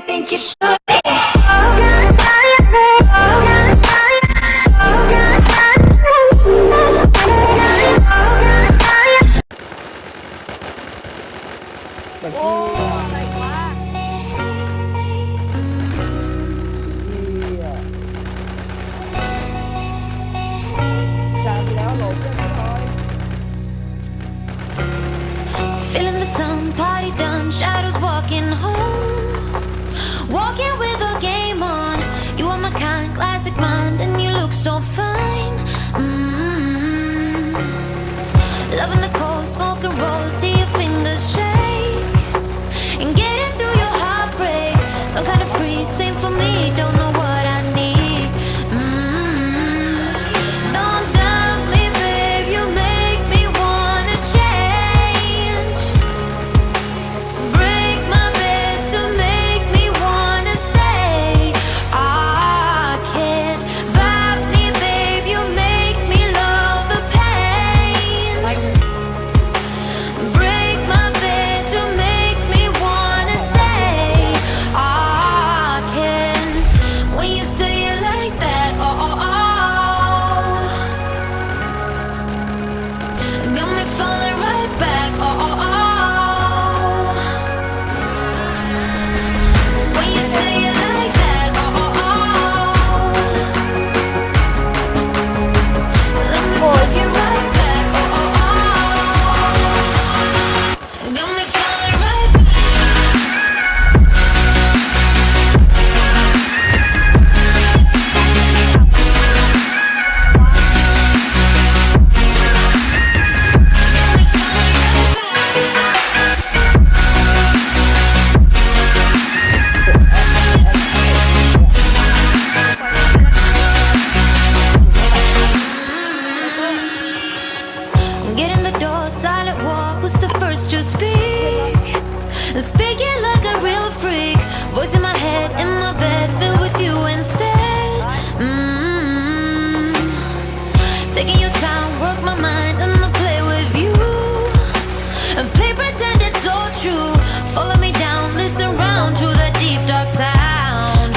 think you should be. โอ้อะไรวะจำแล้วหลบเรียบร้อย Feeling the sun, party done, shadows walking home. Walking with a game on. You are my kind, classic mind, and you look so fine. Loving the cold, smoke and roll, see your fingers shake. And getting through your heartbreak. Some kind of free, same for me, don't know what I need. Don't doubt me, babe, you make me wanna change. Break my bed to make me wanna stay. I can't vibe me, babe, you make me love the pain. Break my bed to make me wanna stay. I can't. When you say it like that, got me falling right back, when you say it like that, let me fuck you right back, got me falling right back. Get in the door, silent walk was the first to speak. Speaking like a real freak, voice in my head, in my bed, filled with you instead. Taking your time, work my mind, and I'll play with you. And play pretend it's all true. Follow me down, listen round to that deep dark sound.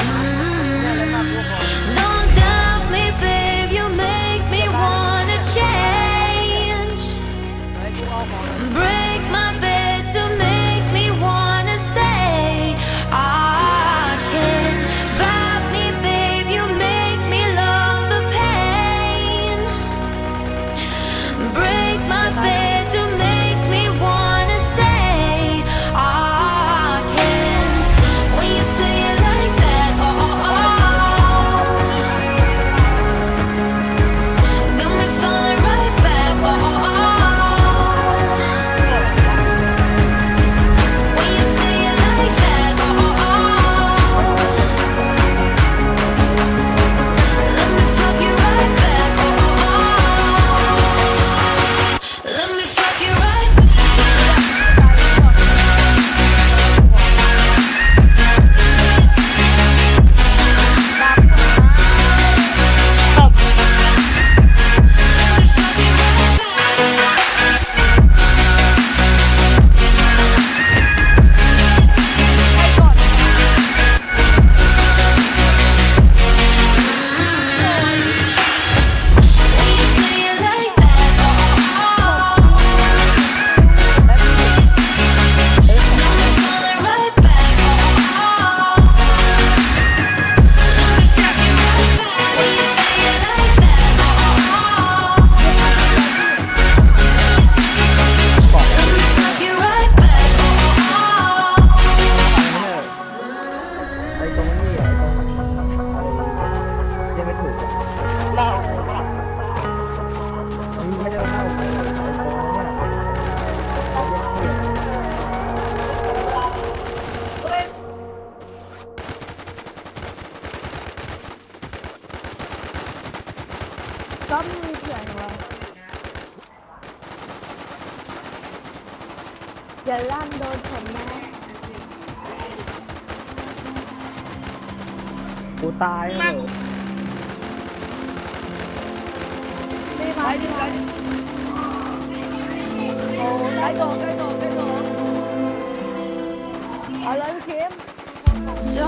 Don't doubt me, babe, you make me wanna change. Break my bed to make me wanna stay. I can't vibe me, babe, you make me love the pain. Break my bed to make me wanna stay. I can't. When you say it like that, got me falling right back, when you say it like that, let me fuck you right back, let me fuck you right back. When you say it like that, got me falling right back, let me fuck you right back. When you say it like that, let me fuck you right back. ไอ้ตรงนี้ไอ้ตรงอะไรยังไม่ถูกอ่ะเล่าไม่ได้เล่าไอ้ตรงเนี้ยเอาเปลี่ยนก็มีเถื่อนวะอย่าลั่นโดนผมนะกูตายแล้วไม่ไปดิไปโอ้ได้โดนอะไรพี่เข็ม Don't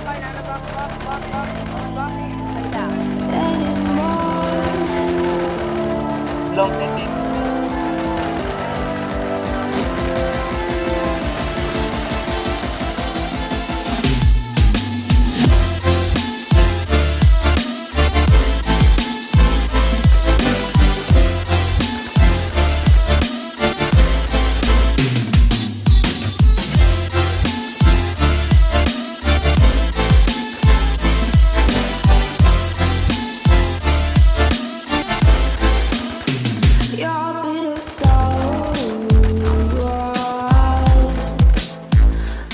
ไปนะแล้วก็นี่ไอ้ด่า ลงเทคนิค Your bitter soul,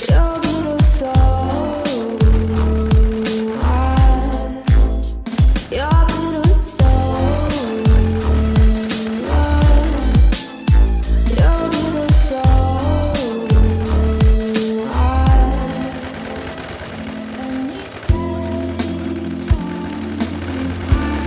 your bitter soul, your bitter soul, your bitter soul. And you say things and you say.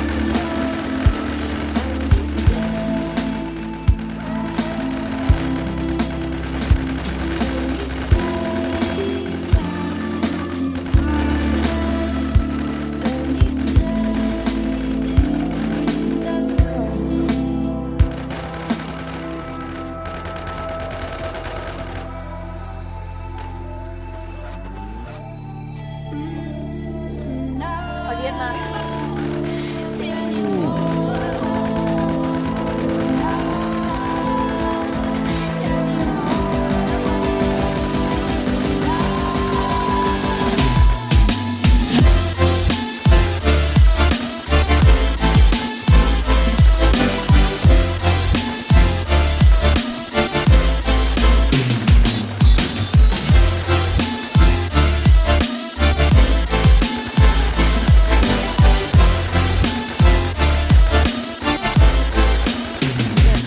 เอาเย็นมา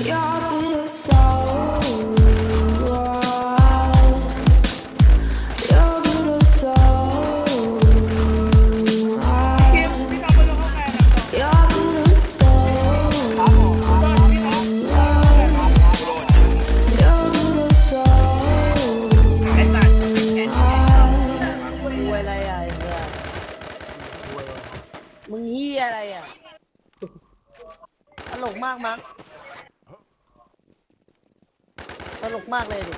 Your bitter soul, your bitter soul, your bitter soul, คุยอะไรอ่ะไอ้เนี่ยมึงเฮียอะไรอ่ะตลกมากมั้งตลกมากเลยดิ